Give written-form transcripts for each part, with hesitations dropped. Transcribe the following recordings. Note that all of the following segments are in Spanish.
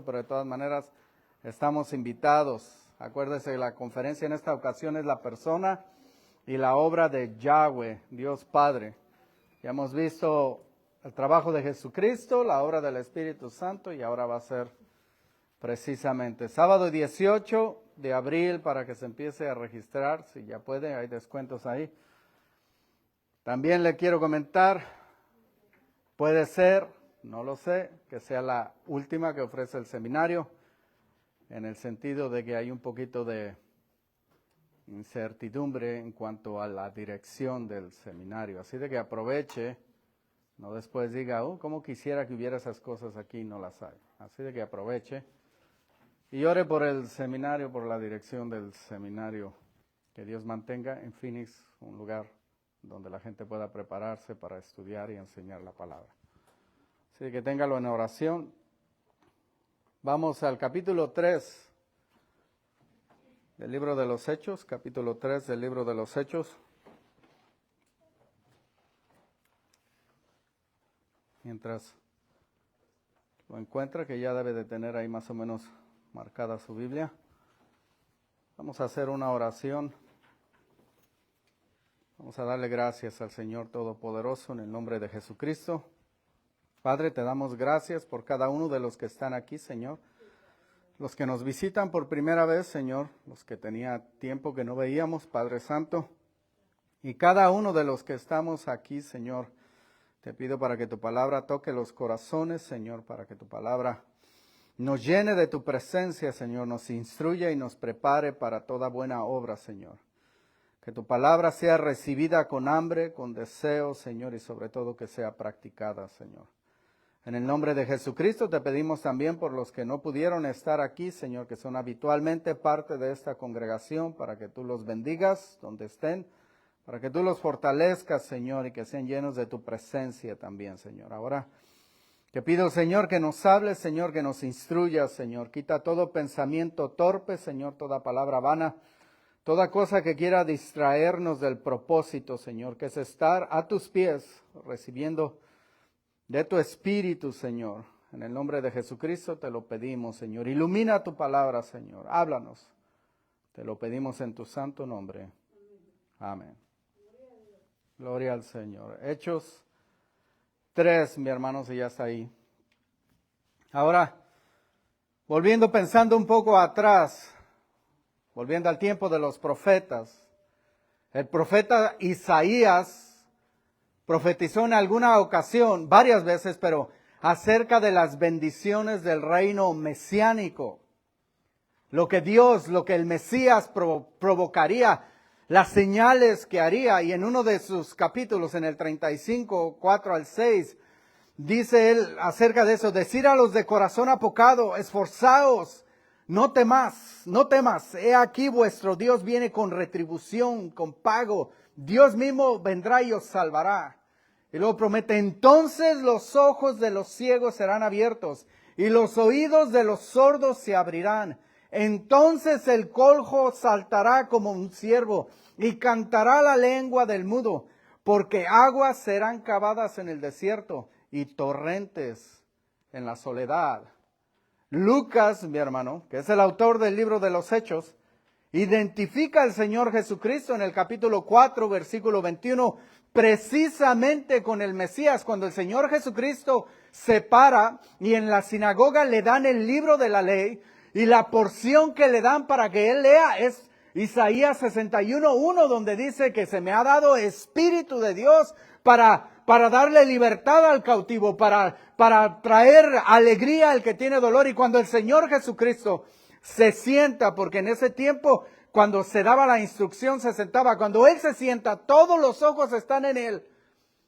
pero de todas maneras estamos invitados. Acuérdese, la conferencia en esta ocasión es la persona y la obra de Yahweh, Dios Padre. Ya hemos visto el trabajo de Jesucristo, la obra del Espíritu Santo, y ahora va a ser precisamente sábado 18 de abril para que se empiece a registrar, si ya puede, hay descuentos ahí. También le quiero comentar, puede ser, no lo sé, que sea la última que ofrece el seminario, en el sentido de que hay un poquito de incertidumbre en cuanto a la dirección del seminario. Así de que aproveche, no después diga, cómo quisiera que hubiera esas cosas aquí, no las hay. Así de que aproveche y ore por el seminario, por la dirección del seminario, que Dios mantenga en Phoenix un lugar donde la gente pueda prepararse para estudiar y enseñar la palabra. Así que téngalo en oración. Vamos al capítulo 3 del libro de los Hechos, capítulo 3 del libro de los Hechos. Mientras lo encuentra, que ya debe de tener ahí más o menos marcada su Biblia, vamos a hacer una oración. Vamos a darle gracias al Señor Todopoderoso en el nombre de Jesucristo. Padre, te damos gracias por cada uno de los que están aquí, Señor. Los que nos visitan por primera vez, Señor, los que tenía tiempo que no veíamos, Padre Santo. Y cada uno de los que estamos aquí, Señor, te pido para que tu palabra toque los corazones, Señor, para que tu palabra nos llene de tu presencia, Señor, nos instruya y nos prepare para toda buena obra, Señor. Que tu palabra sea recibida con hambre, con deseo, Señor, y sobre todo que sea practicada, Señor. En el nombre de Jesucristo te pedimos también por los que no pudieron estar aquí, Señor, que son habitualmente parte de esta congregación, para que tú los bendigas donde estén, para que tú los fortalezcas, Señor, y que sean llenos de tu presencia también, Señor. Ahora te pido, Señor, que nos hables, Señor, que nos instruyas, Señor. Quita todo pensamiento torpe, Señor, toda palabra vana, toda cosa que quiera distraernos del propósito, Señor, que es estar a tus pies, recibiendo de tu Espíritu, Señor. En el nombre de Jesucristo te lo pedimos, Señor. Ilumina tu palabra, Señor. Háblanos. Te lo pedimos en tu santo nombre. Amén. Gloria al Señor. Hechos 3, mi hermano, si ya está ahí. Ahora, pensando un poco atrás, volviendo al tiempo de los profetas, el profeta Isaías profetizó en alguna ocasión, varias veces, pero acerca de las bendiciones del reino mesiánico. Lo que el Mesías provocaría, las señales que haría. Y en uno de sus capítulos, en el 35, 4 al 6, dice él acerca de eso: decir a los de corazón apocado, esforzaos, no temas, he aquí vuestro Dios viene con retribución, con pago. Dios mismo vendrá y os salvará. Y luego promete: entonces los ojos de los ciegos serán abiertos y los oídos de los sordos se abrirán. Entonces el cojo saltará como un ciervo y cantará la lengua del mudo, porque aguas serán cavadas en el desierto y torrentes en la soledad. Lucas, mi hermano, que es el autor del libro de los Hechos, identifica al Señor Jesucristo en el capítulo 4, versículo 21, precisamente con el Mesías, cuando el Señor Jesucristo se para y en la sinagoga le dan el libro de la ley, y la porción que le dan para que él lea es Isaías 61:1, donde dice que se me ha dado Espíritu de Dios para darle libertad al cautivo, para traer alegría al que tiene dolor. Y cuando el Señor Jesucristo se sienta, porque en ese tiempo, cuando se daba la instrucción, se sentaba. Cuando Él se sienta, todos los ojos están en Él.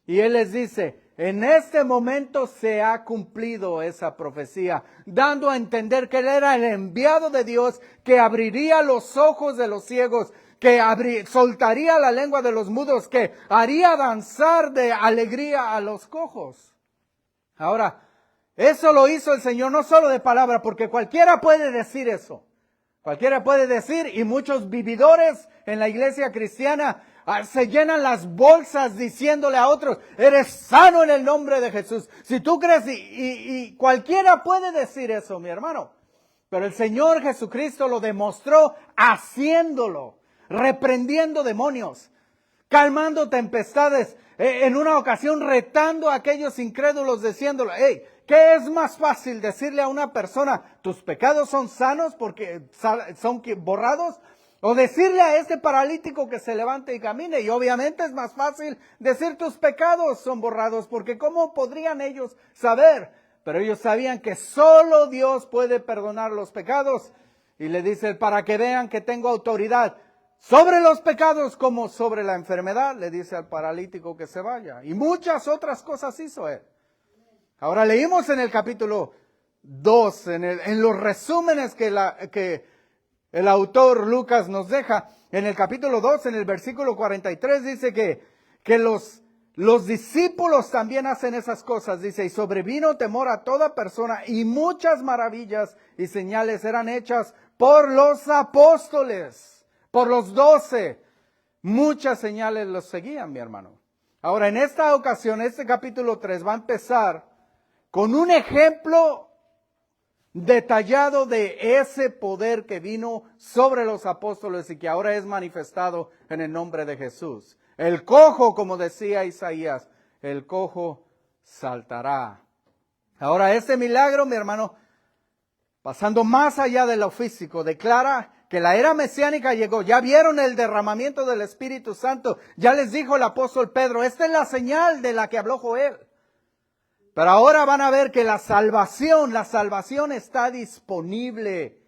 Y Él les dice: en este momento se ha cumplido esa profecía, dando a entender que Él era el enviado de Dios, que abriría los ojos de los ciegos, que soltaría la lengua de los mudos, que haría danzar de alegría a los cojos. Ahora, eso lo hizo el Señor no solo de palabra, porque cualquiera puede decir eso. Cualquiera puede decir, y muchos vividores en la iglesia cristiana se llenan las bolsas diciéndole a otros, eres sano en el nombre de Jesús. Si tú crees, y cualquiera puede decir eso, mi hermano. Pero el Señor Jesucristo lo demostró haciéndolo, reprendiendo demonios, calmando tempestades, en una ocasión retando a aquellos incrédulos diciéndole, hey, ¿qué es más fácil decirle a una persona, tus pecados son sanos porque son borrados? O decirle a este paralítico que se levante y camine. Y obviamente es más fácil decir tus pecados son borrados, porque ¿cómo podrían ellos saber? Pero ellos sabían que solo Dios puede perdonar los pecados. Y le dice, para que vean que tengo autoridad sobre los pecados como sobre la enfermedad, le dice al paralítico que se vaya. Y muchas otras cosas hizo él. Ahora leímos en el capítulo 2, en los resúmenes que el autor Lucas nos deja, en el capítulo 2, en el versículo 43, dice que los discípulos también hacen esas cosas. Dice, y sobrevino temor a toda persona y muchas maravillas y señales eran hechas por los apóstoles, por los 12. Muchas señales los seguían, mi hermano. Ahora, en esta ocasión, este capítulo 3 va a empezar con un ejemplo detallado de ese poder que vino sobre los apóstoles y que ahora es manifestado en el nombre de Jesús. El cojo, como decía Isaías, el cojo saltará. Ahora, este milagro, mi hermano, pasando más allá de lo físico, declara que la era mesiánica llegó. Ya vieron el derramamiento del Espíritu Santo. Ya les dijo el apóstol Pedro, esta es la señal de la que habló Joel. Pero ahora van a ver que la salvación está disponible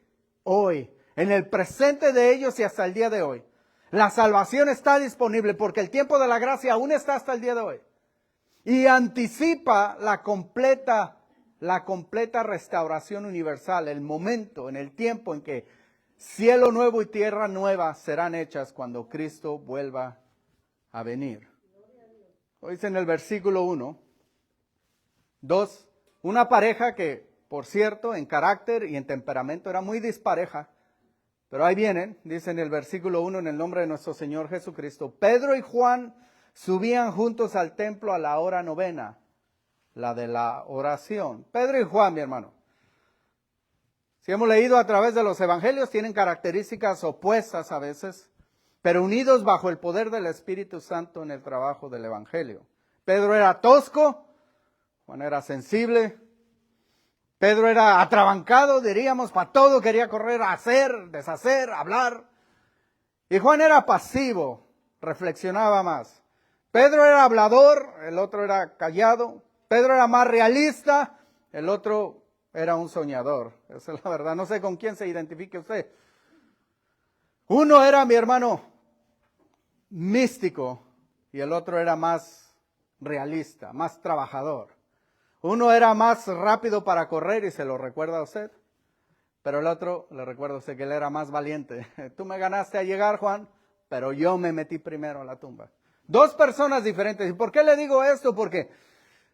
hoy, en el presente de ellos y hasta el día de hoy. La salvación está disponible porque el tiempo de la gracia aún está hasta el día de hoy. Y anticipa la completa restauración universal, el momento, en el tiempo en que cielo nuevo y tierra nueva serán hechas cuando Cristo vuelva a venir. Hoy dice en el versículo 1. 2, una pareja que, por cierto, en carácter y en temperamento era muy dispareja. Pero ahí vienen, dice en el versículo 1, en el nombre de nuestro Señor Jesucristo. Pedro y Juan subían juntos al templo a la hora 9, la de la oración. Pedro y Juan, mi hermano. Si hemos leído a través de los evangelios, tienen características opuestas a veces, pero unidos bajo el poder del Espíritu Santo en el trabajo del evangelio. Pedro era tosco. Juan era sensible, Pedro era atrabancado, diríamos, para todo quería correr, hacer, deshacer, hablar. Y Juan era pasivo, reflexionaba más. Pedro era hablador, el otro era callado. Pedro era más realista, el otro era un soñador. Esa es la verdad, no sé con quién se identifique usted. Uno era, mi hermano, místico y el otro era más realista, más trabajador. Uno era más rápido para correr y se lo recuerda a usted, pero el otro le recuerda a usted que él era más valiente. Tú me ganaste a llegar, Juan, pero yo me metí primero a la tumba. Dos personas diferentes. ¿Y por qué le digo esto? Porque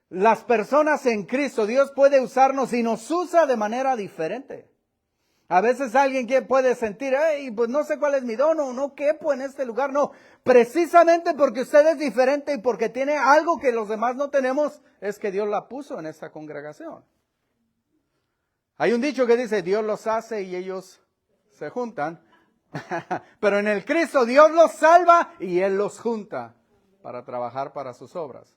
las personas en Cristo, Dios puede usarnos y nos usa de manera diferente. A veces alguien que puede sentir, pues no sé cuál es mi don o no quepo en este lugar. No, precisamente porque usted es diferente y porque tiene algo que los demás no tenemos, es que Dios la puso en esta congregación. Hay un dicho que dice, Dios los hace y ellos se juntan. Pero en el Cristo Dios los salva y Él los junta para trabajar para sus obras.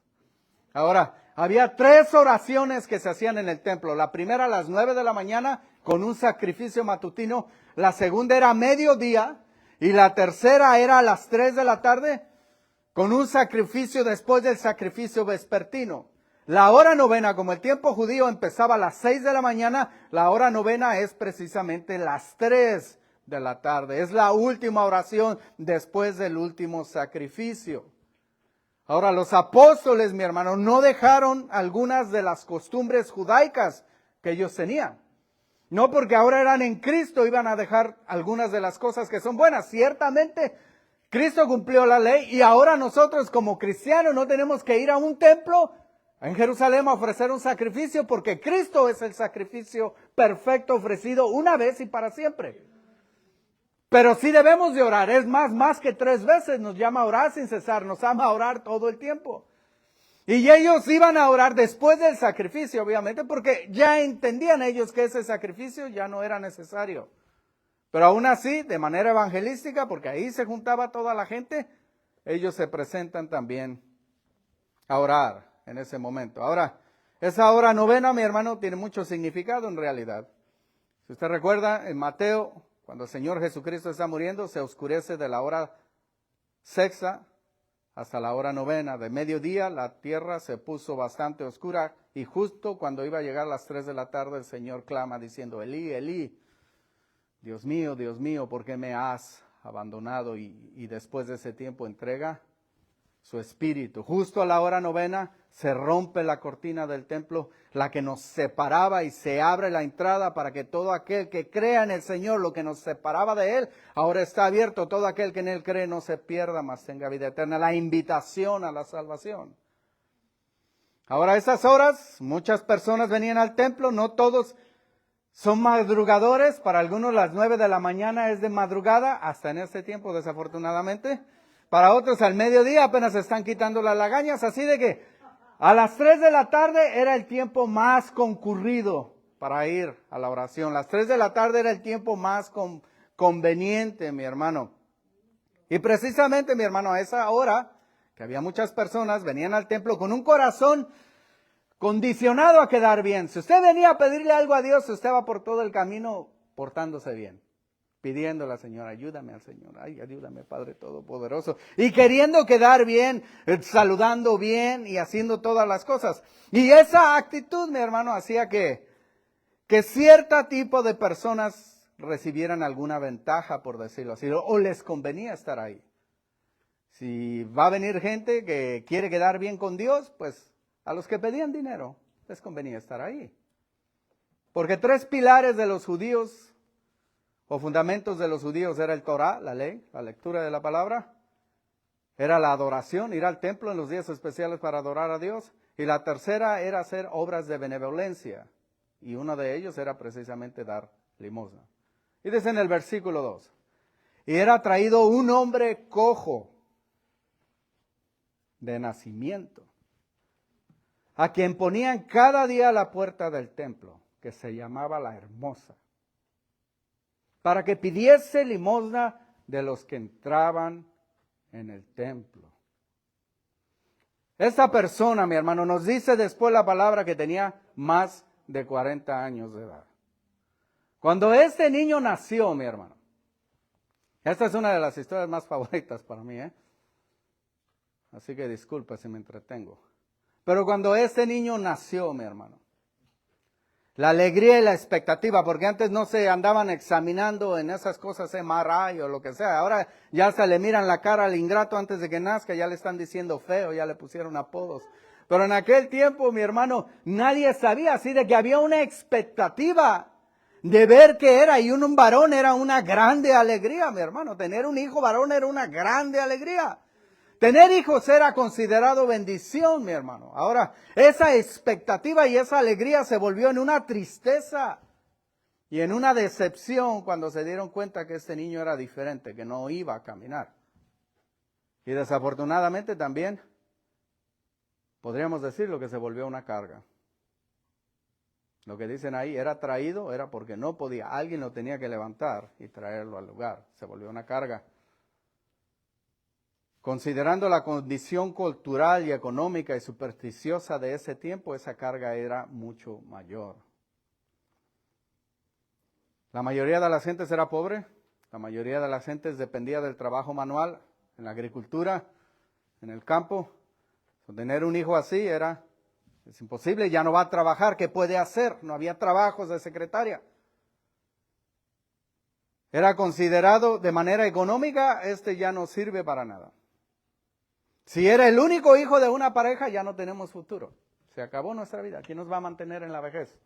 Ahora, había 3 oraciones que se hacían en el templo. La primera a las 9 de la mañana con un sacrificio matutino. La segunda era a mediodía. Y la tercera era a las 3 de la tarde con un sacrificio después del sacrificio vespertino. La hora novena, como el tiempo judío empezaba a las 6 de la mañana, la hora novena es precisamente las 3 de la tarde. Es la última oración después del último sacrificio. Ahora, los apóstoles, mi hermano, no dejaron algunas de las costumbres judaicas que ellos tenían. No porque ahora eran en Cristo, iban a dejar algunas de las cosas que son buenas. Ciertamente, Cristo cumplió la ley y ahora nosotros como cristianos no tenemos que ir a un templo en Jerusalén a ofrecer un sacrificio porque Cristo es el sacrificio perfecto ofrecido una vez y para siempre. Pero sí debemos de orar. Es más que 3 veces nos llama a orar sin cesar. Nos ama a orar todo el tiempo. Y ellos iban a orar después del sacrificio, obviamente, porque ya entendían ellos que ese sacrificio ya no era necesario. Pero aún así, de manera evangelística, porque ahí se juntaba toda la gente, ellos se presentan también a orar en ese momento. Ahora, esa hora novena, mi hermano, tiene mucho significado en realidad. Si usted recuerda, en Mateo, cuando el Señor Jesucristo está muriendo, se oscurece de la hora sexta hasta la hora novena. De mediodía la tierra se puso bastante oscura y justo cuando iba a llegar las 3 de la tarde el Señor clama diciendo, Elí, Elí, Dios mío, ¿por qué me has abandonado? Y después de ese tiempo entrega su espíritu. Justo a la hora novena se rompe la cortina del templo, la que nos separaba, y se abre la entrada para que todo aquel que crea en el Señor, lo que nos separaba de Él, ahora está abierto. Todo aquel que en Él cree no se pierda, mas tenga vida eterna. La invitación a la salvación. Ahora a esas horas muchas personas venían al templo, no todos son madrugadores. Para algunos las 9 de la mañana es de madrugada, hasta en este tiempo desafortunadamente. Para otros al mediodía apenas se están quitando las lagañas, así de que a las 3 de la tarde era el tiempo más concurrido para ir a la oración. Las 3 de la tarde era el tiempo más conveniente, mi hermano. Y precisamente, mi hermano, a esa hora, que había muchas personas, venían al templo con un corazón condicionado a quedar bien. Si usted venía a pedirle algo a Dios, usted va por todo el camino portándose bien, pidiéndole al Señor, ayúdame al Señor, ay, ayúdame Padre Todopoderoso, y queriendo quedar bien, saludando bien y haciendo todas las cosas. Y esa actitud, mi hermano, hacía que cierto tipo de personas recibieran alguna ventaja, por decirlo así, o les convenía estar ahí. Si va a venir gente que quiere quedar bien con Dios, pues a los que pedían dinero les convenía estar ahí. Porque 3 pilares de los judíos, o fundamentos de los judíos, era el Torah, la ley, la lectura de la palabra, era la adoración, ir al templo en los días especiales para adorar a Dios, y la tercera era hacer obras de benevolencia, y uno de ellos era precisamente dar limosna. Y dice en el versículo 2, y era traído un hombre cojo de nacimiento, a quien ponían cada día a la puerta del templo, que se llamaba la Hermosa, para que pidiese limosna de los que entraban en el templo. Esta persona, mi hermano, nos dice después la palabra que tenía más de 40 años de edad. Cuando este niño nació, mi hermano, esta es una de las historias más favoritas para mí, así que disculpa si me entretengo. Pero cuando este niño nació, mi hermano, la alegría y la expectativa, porque antes no se andaban examinando en esas cosas MRI o lo que sea. Ahora ya se le miran la cara al ingrato antes de que nazca, ya le están diciendo feo, ya le pusieron apodos. Pero en aquel tiempo, mi hermano, nadie sabía, así de que había una expectativa de ver qué era. Y un varón era una grande alegría, mi hermano. Tener un hijo varón era una grande alegría. Tener hijos era considerado bendición, mi hermano. Ahora, esa expectativa y esa alegría se volvió en una tristeza y en una decepción cuando se dieron cuenta que este niño era diferente, que no iba a caminar. Y desafortunadamente también, podríamos decirlo, que se volvió una carga. Lo que dicen ahí, era traído, era porque no podía. Alguien lo tenía que levantar y traerlo al lugar. Se volvió una carga. Considerando la condición cultural y económica y supersticiosa de ese tiempo, esa carga era mucho mayor. La mayoría de las gentes era pobre, la mayoría de las gentes dependía del trabajo manual, en la agricultura, en el campo. Tener un hijo así es imposible, ya no va a trabajar, ¿qué puede hacer? No había trabajos de secretaria. Era considerado de manera económica, ya no sirve para nada. Si era el único hijo de una pareja, ya no tenemos futuro. Se acabó nuestra vida. ¿Quién nos va a mantener en la vejez?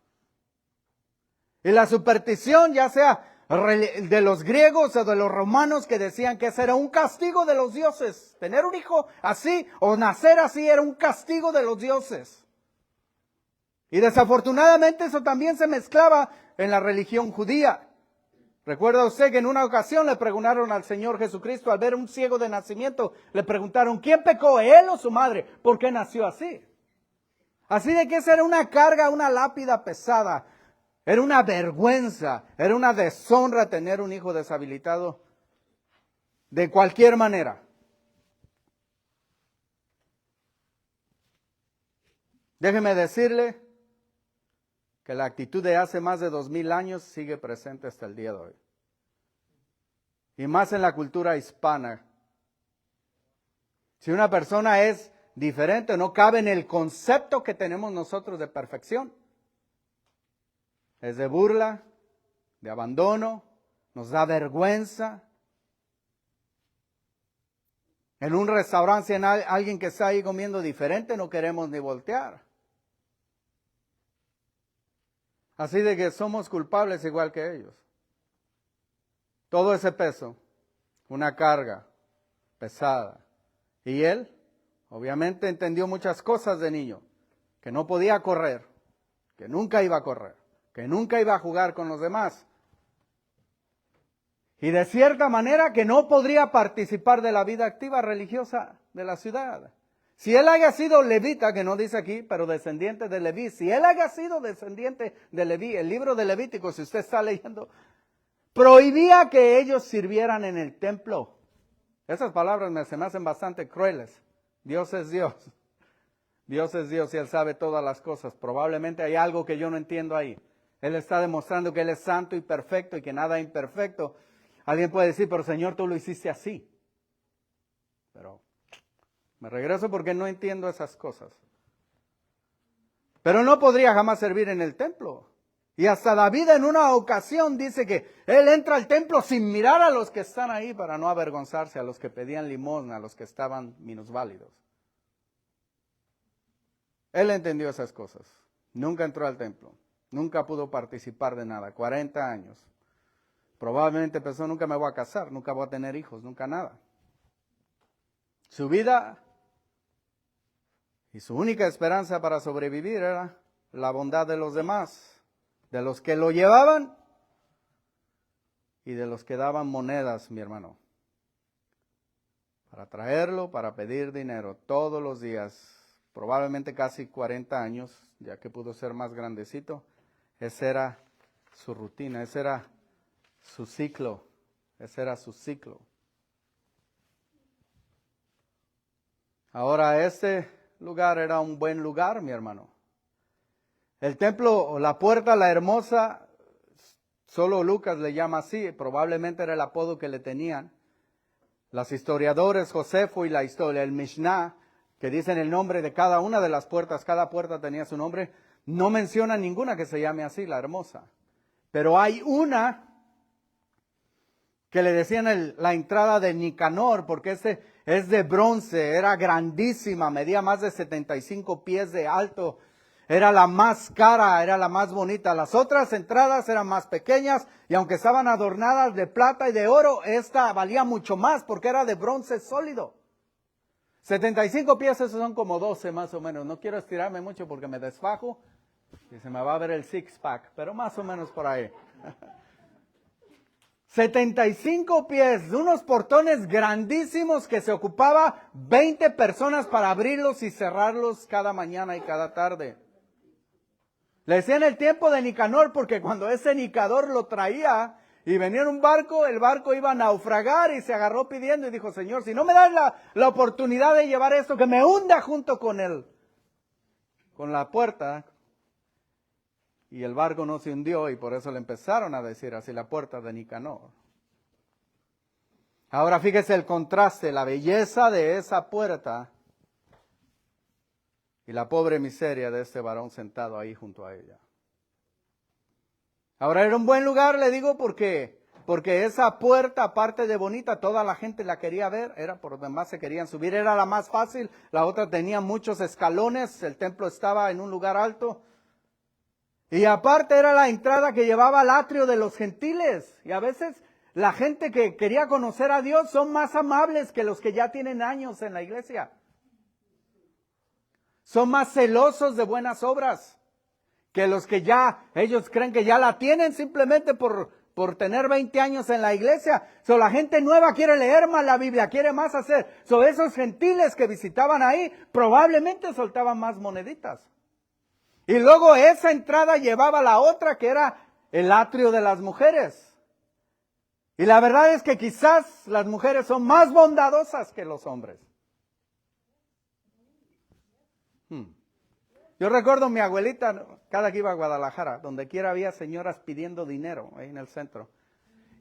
Y la superstición, ya sea de los griegos o de los romanos, que decían que ese era un castigo de los dioses. Tener un hijo así o nacer así era un castigo de los dioses. Y desafortunadamente eso también se mezclaba en la religión judía. ¿Recuerda usted que en una ocasión le preguntaron al Señor Jesucristo, al ver un ciego de nacimiento, le preguntaron, ¿quién pecó, él o su madre? ¿Por qué nació así? Así de que esa era una carga, una lápida pesada. Era una vergüenza, era una deshonra tener un hijo deshabilitado de cualquier manera. Déjeme decirle que la actitud de hace más de 2000 años sigue presente hasta el día de hoy. Y más en la cultura hispana. Si una persona es diferente, no cabe en el concepto que tenemos nosotros de perfección. Es de burla, de abandono, nos da vergüenza. En un restaurante, en alguien que está ahí comiendo diferente, no queremos ni voltear. Así de que somos culpables igual que ellos. Todo ese peso, una carga pesada. Y él, obviamente, entendió muchas cosas de niño. Que no podía correr, que nunca iba a correr, que nunca iba a jugar con los demás. Y de cierta manera que no podría participar de la vida activa religiosa de la ciudad. Si él haya sido levita, que no dice aquí, pero descendiente de Leví, si él haya sido descendiente de Leví, el libro de Levítico, si usted está leyendo, prohibía que ellos sirvieran en el templo. Esas palabras se me hacen bastante crueles. Dios es Dios. Dios es Dios y Él sabe todas las cosas. Probablemente hay algo que yo no entiendo ahí. Él está demostrando que Él es santo y perfecto y que nada es imperfecto. Alguien puede decir, pero Señor, tú lo hiciste así. Pero me regreso porque no entiendo esas cosas. Pero no podría jamás servir en el templo. Y hasta David en una ocasión dice que él entra al templo sin mirar a los que están ahí para no avergonzarse, a los que pedían limosna, a los que estaban minusválidos. Él entendió esas cosas. Nunca entró al templo. Nunca pudo participar de nada. 40 años. Probablemente pensó, nunca me voy a casar, nunca voy a tener hijos, nunca nada. Su vida y su única esperanza para sobrevivir era la bondad de los demás, de los que lo llevaban y de los que daban monedas, mi hermano, para traerlo, para pedir dinero todos los días, probablemente casi 40 años, ya que pudo ser más grandecito. Esa era su rutina, ese era su ciclo, ese era su ciclo. Ahora este lugar era un buen lugar, mi hermano. El templo, la puerta, la hermosa, solo Lucas le llama así, probablemente era el apodo que le tenían. Los historiadores, Josefo y la historia, el Mishnah, que dicen el nombre de cada una de las puertas, cada puerta tenía su nombre, no menciona ninguna que se llame así, la hermosa. Pero hay una que le decían la entrada de Nicanor, porque es de bronce, era grandísima, medía más de 75 pies de alto, era la más cara, era la más bonita. Las otras entradas eran más pequeñas y aunque estaban adornadas de plata y de oro, esta valía mucho más porque era de bronce sólido. 75 pies, esos son como 12 más o menos. No quiero estirarme mucho porque me desfajo y se me va a ver el six pack, pero más o menos por ahí. 75 pies, unos portones grandísimos que se ocupaba 20 personas para abrirlos y cerrarlos cada mañana y cada tarde. Le decían el tiempo de Nicanor porque cuando ese Nicador lo traía y venía en un barco, el barco iba a naufragar y se agarró pidiendo y dijo, Señor, si no me das la oportunidad de llevar esto, que me hunda junto con él, con la puerta. Y el barco no se hundió y por eso le empezaron a decir así, la puerta de Nicanor. Ahora fíjese el contraste, la belleza de esa puerta y la pobre miseria de este varón sentado ahí junto a ella. Ahora era un buen lugar, le digo, porque esa puerta, aparte de bonita, toda la gente la quería ver, era por donde más se querían subir, era la más fácil, la otra tenía muchos escalones, el templo estaba en un lugar alto. Y aparte era la entrada que llevaba al atrio de los gentiles. Y a veces la gente que quería conocer a Dios son más amables que los que ya tienen años en la iglesia. Son más celosos de buenas obras que los que ya, ellos creen que ya la tienen simplemente por por tener 20 años en la iglesia. La gente nueva quiere leer más la Biblia, quiere más hacer. Esos gentiles que visitaban ahí probablemente soltaban más moneditas. Y luego esa entrada llevaba a la otra, que era el atrio de las mujeres. Y la verdad es que quizás las mujeres son más bondadosas que los hombres. Yo recuerdo mi abuelita, cada que iba a Guadalajara, donde quiera había señoras pidiendo dinero ahí en el centro.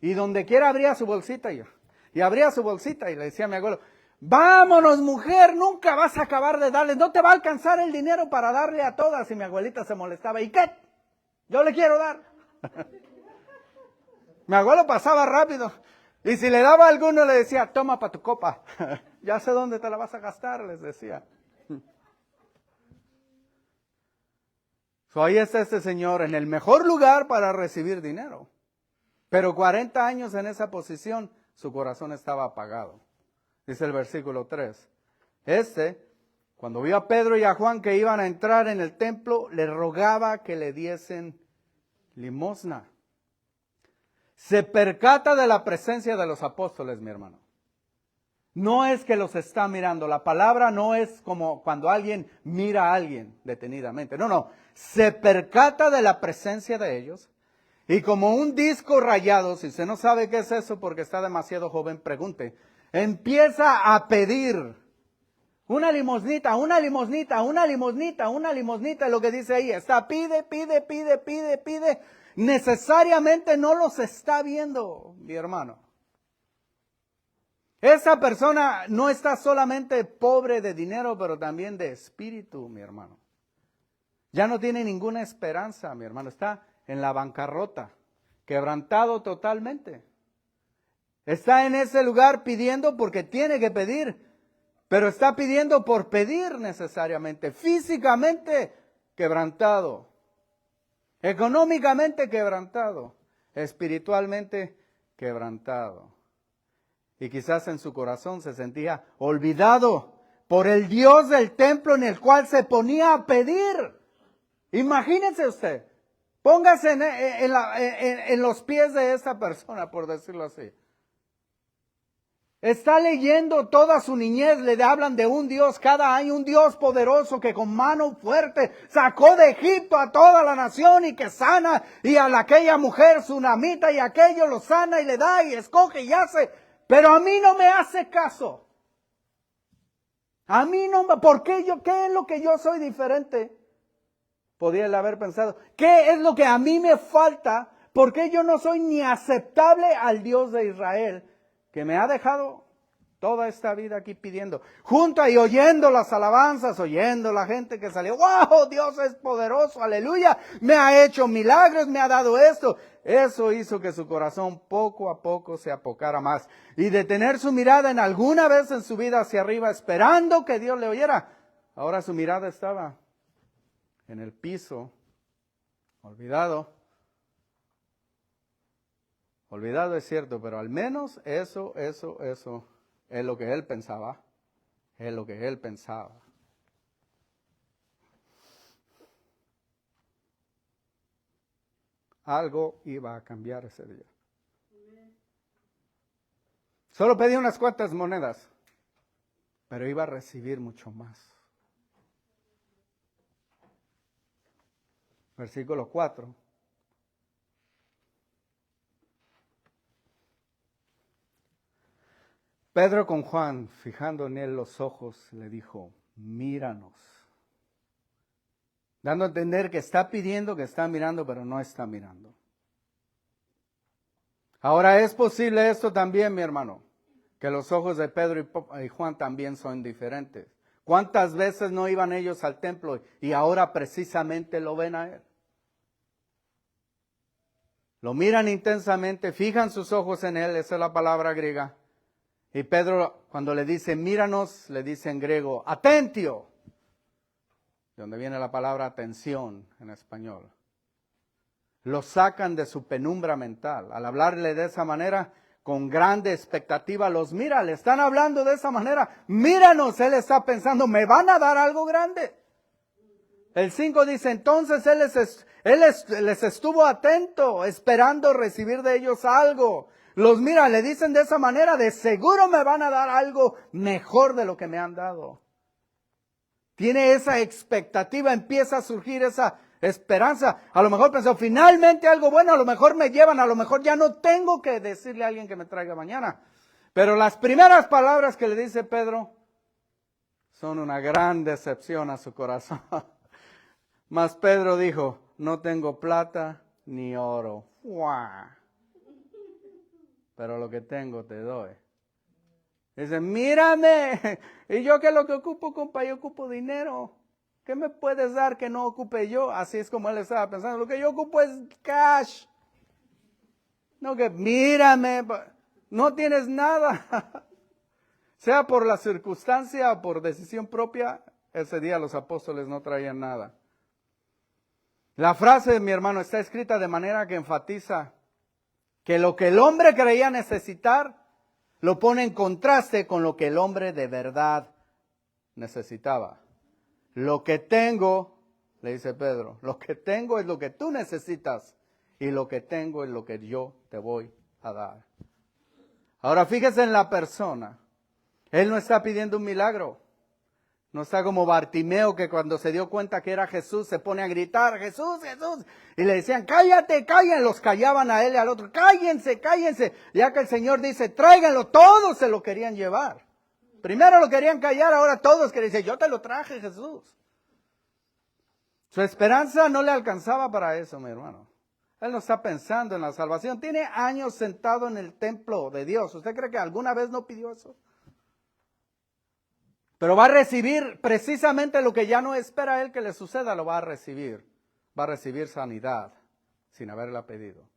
Y donde quiera abría su bolsita y abría su bolsita y le decía a mi abuelo, vámonos mujer, nunca vas a acabar de darles, no te va a alcanzar el dinero para darle a todas. Y mi abuelita se molestaba, ¿y qué? Yo le quiero dar. Mi abuelo pasaba rápido y si le daba a alguno le decía, toma para tu copa, ya sé dónde te la vas a gastar, les decía. Ahí está este señor en el mejor lugar para recibir dinero. Pero 40 años en esa posición, su corazón estaba apagado. Dice el versículo 3. Cuando vio a Pedro y a Juan que iban a entrar en el templo, le rogaba que le diesen limosna. Se percata de la presencia de los apóstoles, mi hermano. No es que los está mirando. La palabra no es como cuando alguien mira a alguien detenidamente. No. Se percata de la presencia de ellos. Y como un disco rayado, si usted no sabe qué es eso porque está demasiado joven, pregunte. Empieza a pedir una limosnita, una limosnita, una limosnita, una limosnita. Lo que dice ahí está, pide. Necesariamente no los está viendo, mi hermano. Esa persona no está solamente pobre de dinero, pero también de espíritu, mi hermano. Ya no tiene ninguna esperanza, mi hermano. Está en la bancarrota, quebrantado totalmente. Está en ese lugar pidiendo porque tiene que pedir, pero está pidiendo por pedir necesariamente, físicamente quebrantado, económicamente quebrantado, espiritualmente quebrantado. Y quizás en su corazón se sentía olvidado por el Dios del templo en el cual se ponía a pedir. Imagínense usted, póngase en los pies de esa persona, por decirlo así. Está leyendo toda su niñez, le hablan de un Dios cada año, un Dios poderoso que con mano fuerte sacó de Egipto a toda la nación y que sana, y a aquella mujer tsunamita y aquello lo sana y le da y escoge y hace. Pero a mí no me hace caso. A mí no, ¿por qué qué es lo que yo soy diferente? Podría él haber pensado, ¿qué es lo que a mí me falta? ¿Por qué yo no soy ni aceptable al Dios de Israel? Que me ha dejado toda esta vida aquí pidiendo, junto y oyendo las alabanzas, oyendo la gente que salió, ¡wow! Dios es poderoso, aleluya, me ha hecho milagros, me ha dado esto. Eso hizo que su corazón poco a poco se apocara más. Y de tener su mirada en alguna vez en su vida hacia arriba, esperando que Dios le oyera, ahora su mirada estaba en el piso, olvidado. Olvidado es cierto, pero al menos eso es lo que él pensaba. Es lo que él pensaba. Algo iba a cambiar ese día. Solo pedía unas cuantas monedas, pero iba a recibir mucho más. Versículo 4. Pedro con Juan, fijando en él los ojos, le dijo, míranos. Dando a entender que está pidiendo, que está mirando, pero no está mirando. Ahora es posible esto también, mi hermano, que los ojos de Pedro y Juan también son diferentes. ¿Cuántas veces no iban ellos al templo y ahora precisamente lo ven a él? Lo miran intensamente, fijan sus ojos en él, esa es la palabra griega. Y Pedro, cuando le dice míranos, le dice en griego, atentio, de donde viene la palabra atención en español. Lo sacan de su penumbra mental. Al hablarle de esa manera, con grande expectativa, los mira, le están hablando de esa manera. Míranos, él está pensando, me van a dar algo grande. El 5 dice, entonces les estuvo atento, esperando recibir de ellos algo. Los mira, le dicen de esa manera, de seguro me van a dar algo mejor de lo que me han dado. Tiene esa expectativa, empieza a surgir esa esperanza. A lo mejor pensó, finalmente algo bueno, a lo mejor me llevan, a lo mejor ya no tengo que decirle a alguien que me traiga mañana. Pero las primeras palabras que le dice Pedro son una gran decepción a su corazón. Mas Pedro dijo, no tengo plata ni oro. ¡Guau! Pero lo que tengo te doy. Dice, mírame. ¿Y yo qué es lo que ocupo, compa? Yo ocupo dinero. ¿Qué me puedes dar que no ocupe yo? Así es como él estaba pensando. Lo que yo ocupo es cash. No que, mírame, no tienes nada. Sea por la circunstancia o por decisión propia, ese día los apóstoles no traían nada. La frase de mi hermano está escrita de manera que enfatiza que lo que el hombre creía necesitar, lo pone en contraste con lo que el hombre de verdad necesitaba. Lo que tengo, le dice Pedro, lo que tengo es lo que tú necesitas y lo que tengo es lo que yo te voy a dar. Ahora fíjese en la persona. Él no está pidiendo un milagro. No está como Bartimeo, que cuando se dio cuenta que era Jesús se pone a gritar, Jesús, Jesús. Y le decían, cállate, cállen. Los callaban a él y al otro, cállense, cállense. Ya que el Señor dice, tráiganlo, todos se lo querían llevar. Primero lo querían callar, ahora todos querían decir, yo te lo traje, Jesús. Su esperanza no le alcanzaba para eso, mi hermano. Él no está pensando en la salvación. Tiene años sentado en el templo de Dios. ¿Usted cree que alguna vez no pidió eso? Pero va a recibir precisamente lo que ya no espera él que le suceda, lo va a recibir. Va a recibir sanidad sin haberla pedido.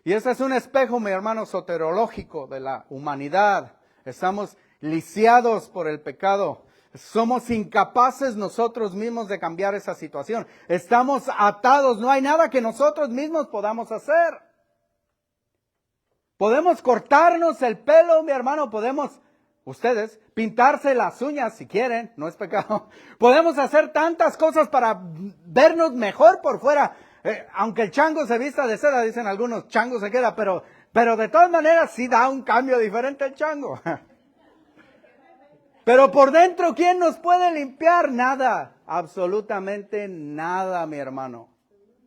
Y ese es un espejo, mi hermano, soterológico de la humanidad. Estamos lisiados por el pecado. Somos incapaces nosotros mismos de cambiar esa situación. Estamos atados, no hay nada que nosotros mismos podamos hacer. Podemos cortarnos el pelo, mi hermano, podemos... Ustedes, pintarse las uñas si quieren, no es pecado. Podemos hacer tantas cosas para vernos mejor por fuera. Aunque el chango se vista de seda, dicen algunos, chango se queda, pero de todas maneras sí da un cambio diferente el chango. Pero por dentro, ¿quién nos puede limpiar? Nada, absolutamente nada, mi hermano.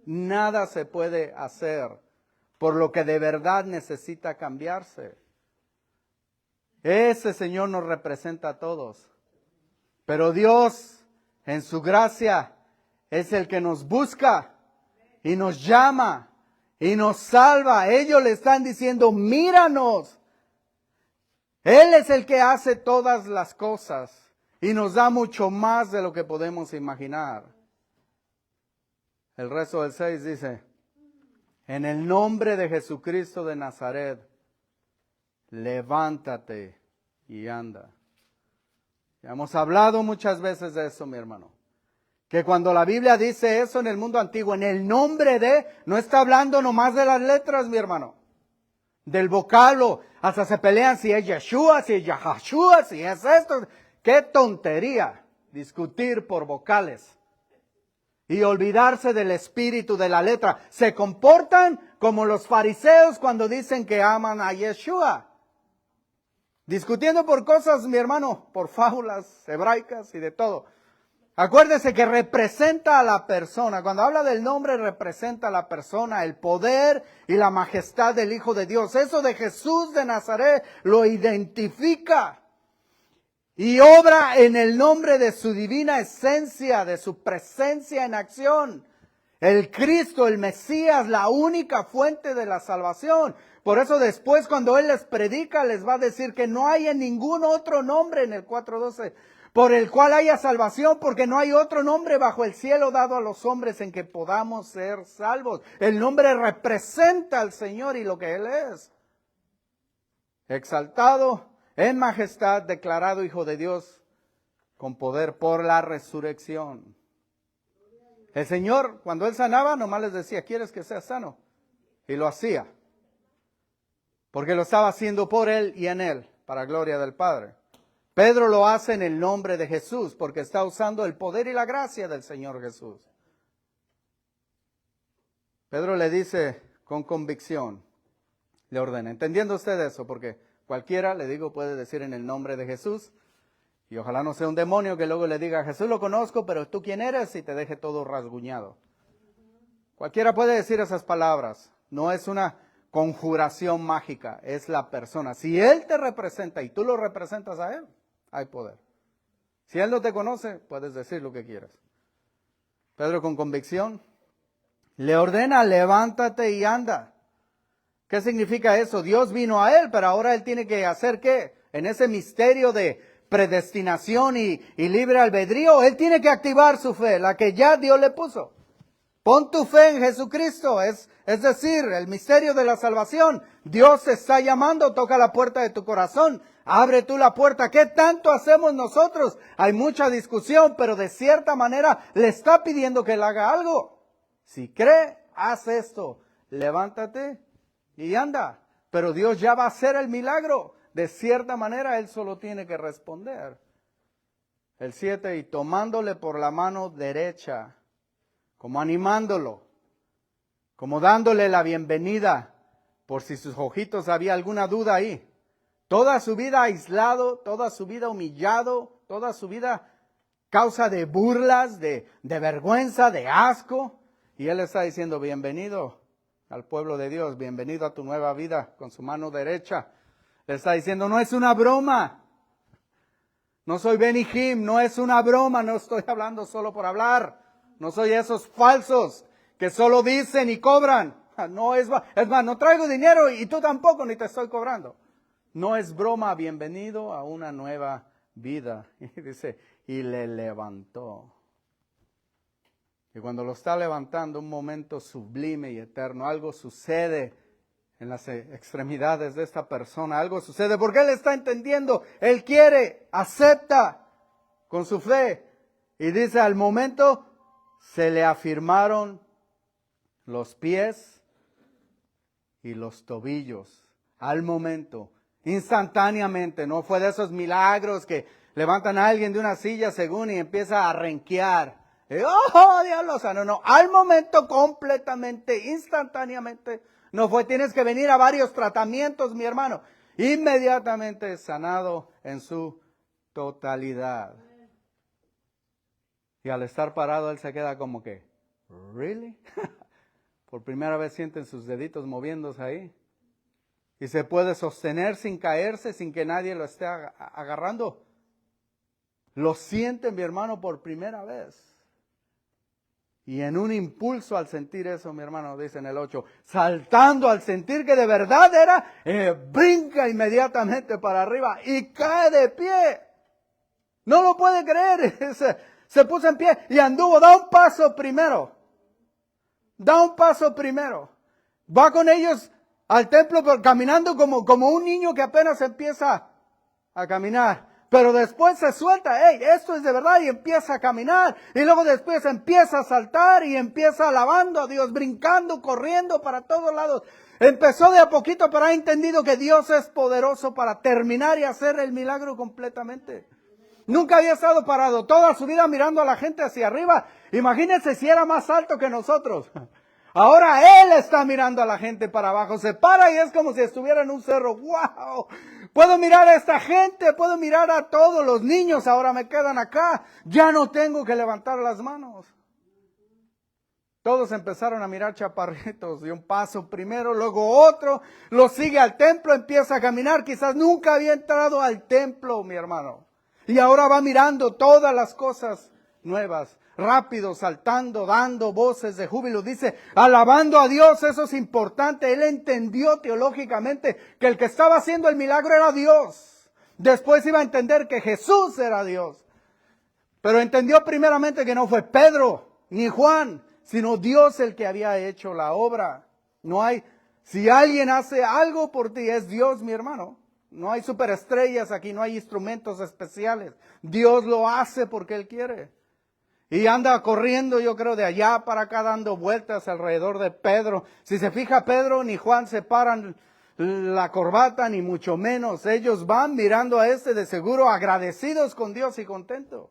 Nada se puede hacer por lo que de verdad necesita cambiarse. Ese Señor nos representa a todos. Pero Dios, en su gracia, es el que nos busca y nos llama y nos salva. Ellos le están diciendo, míranos. Él es el que hace todas las cosas y nos da mucho más de lo que podemos imaginar. El resto del 6 dice, en el nombre de Jesucristo de Nazaret, levántate y anda. Ya hemos hablado muchas veces de eso, mi hermano. Que cuando la Biblia dice eso en el mundo antiguo, en el nombre de, no está hablando nomás de las letras, mi hermano. Del vocablo, hasta se pelean si es Yeshua, si es Yahashua, si es esto. ¡Qué tontería! Discutir por vocales. Y olvidarse del espíritu de la letra. Se comportan como los fariseos cuando dicen que aman a Yeshua. Discutiendo por cosas, mi hermano, por fábulas hebraicas y de todo. Acuérdese que representa a la persona. Cuando habla del nombre, representa a la persona, el poder y la majestad del Hijo de Dios. Eso de Jesús de Nazaret lo identifica. Y obra en el nombre de su divina esencia, de su presencia en acción. El Cristo, el Mesías, la única fuente de la salvación. Por eso después cuando Él les predica, les va a decir que no hay en ningún otro nombre en el 4:12 por el cual haya salvación, porque no hay otro nombre bajo el cielo dado a los hombres en que podamos ser salvos. El nombre representa al Señor y lo que Él es. Exaltado en majestad, declarado Hijo de Dios, con poder por la resurrección. El Señor, cuando Él sanaba, nomás les decía, ¿quieres que sea sano? Y lo hacía. Porque lo estaba haciendo por Él y en Él, para gloria del Padre. Pedro lo hace en el nombre de Jesús porque está usando el poder y la gracia del Señor Jesús. Pedro le dice con convicción, le ordena, entendiendo usted eso, porque cualquiera, le digo, puede decir en el nombre de Jesús, y ojalá no sea un demonio que luego le diga, Jesús lo conozco, pero ¿tú quién eres? Y te deje todo rasguñado. Cualquiera puede decir esas palabras, no es una conjuración mágica, es la persona. Si Él te representa y tú lo representas a Él, hay poder. Si Él no te conoce, puedes decir lo que quieras. Pedro con convicción le ordena, levántate y anda. ¿Qué significa eso? Dios vino a él, pero ahora él tiene que hacer ¿qué? En ese misterio de predestinación y libre albedrío, él tiene que activar su fe, la que ya Dios le puso. Pon tu fe en Jesucristo, es decir, el misterio de la salvación. Dios te está llamando, toca la puerta de tu corazón, abre tú la puerta. ¿Qué tanto hacemos nosotros? Hay mucha discusión, pero de cierta manera le está pidiendo que él haga algo. Si cree, haz esto, levántate y anda. Pero Dios ya va a hacer el milagro. De cierta manera, Él solo tiene que responder. El 7, y tomándole por la mano derecha, como animándolo, como dándole la bienvenida, por si sus ojitos había alguna duda ahí. Toda su vida aislado, toda su vida humillado, toda su vida causa de burlas, de vergüenza, de asco. Y Él está diciendo, bienvenido al pueblo de Dios, bienvenido a tu nueva vida con su mano derecha. Le está diciendo, no es una broma. No soy Benny Hinn, no es una broma, no estoy hablando solo por hablar. No soy esos falsos que solo dicen y cobran. No es más, no traigo dinero y tú tampoco, ni te estoy cobrando. No es broma, bienvenido a una nueva vida. Y dice, y le levantó. Y cuando lo está levantando, un momento sublime y eterno, algo sucede en las extremidades de esta persona, algo sucede porque él está entendiendo, él quiere, acepta con su fe. Y dice, al momento se le afirmaron los pies y los tobillos. Al momento, instantáneamente, no fue de esos milagros que levantan a alguien de una silla según y empieza a renquear. ¡Oh, diablo! O sea, no, al momento completamente, instantáneamente, no fue, tienes que venir a varios tratamientos, mi hermano. Inmediatamente sanado en su totalidad. Y al estar parado, él se queda como que, ¿really? Por primera vez sienten sus deditos moviéndose ahí. Y se puede sostener sin caerse, sin que nadie lo esté agarrando. Lo siente, mi hermano, por primera vez. Y en un impulso al sentir eso, mi hermano, dice en el 8, saltando al sentir que de verdad era, brinca inmediatamente para arriba y cae de pie. No lo puede creer. Se puso en pie y anduvo, da un paso primero. Va con ellos al templo caminando como un niño que apenas empieza a caminar. Pero después se suelta, esto es de verdad, y empieza a caminar. Y luego después empieza a saltar y empieza alabando a Dios, brincando, corriendo para todos lados. Empezó de a poquito, pero ha entendido que Dios es poderoso para terminar y hacer el milagro completamente. Nunca había estado parado, toda su vida mirando a la gente hacia arriba. Imagínense si era más alto que nosotros. Ahora Él está mirando a la gente para abajo, se para y es como si estuviera en un cerro. ¡Wow! Puedo mirar a esta gente, puedo mirar a todos los niños, ahora me quedan acá. Ya no tengo que levantar las manos. Todos empezaron a mirar chaparritos, dio un paso primero, luego otro, lo sigue al templo, empieza a caminar. Quizás nunca había entrado al templo, mi hermano. Y ahora va mirando todas las cosas nuevas. Rápido, saltando, dando voces de júbilo. Dice, alabando a Dios, eso es importante. Él entendió teológicamente que el que estaba haciendo el milagro era Dios. Después iba a entender que Jesús era Dios. Pero entendió primeramente que no fue Pedro ni Juan, sino Dios el que había hecho la obra. Si alguien hace algo por ti, es Dios, mi hermano. No hay superestrellas aquí, no hay instrumentos especiales. Dios lo hace porque Él quiere. Y anda corriendo, yo creo, de allá para acá, dando vueltas alrededor de Pedro. Si se fija Pedro ni Juan se paran la corbata, ni mucho menos. Ellos van mirando a este de seguro agradecidos con Dios y contentos.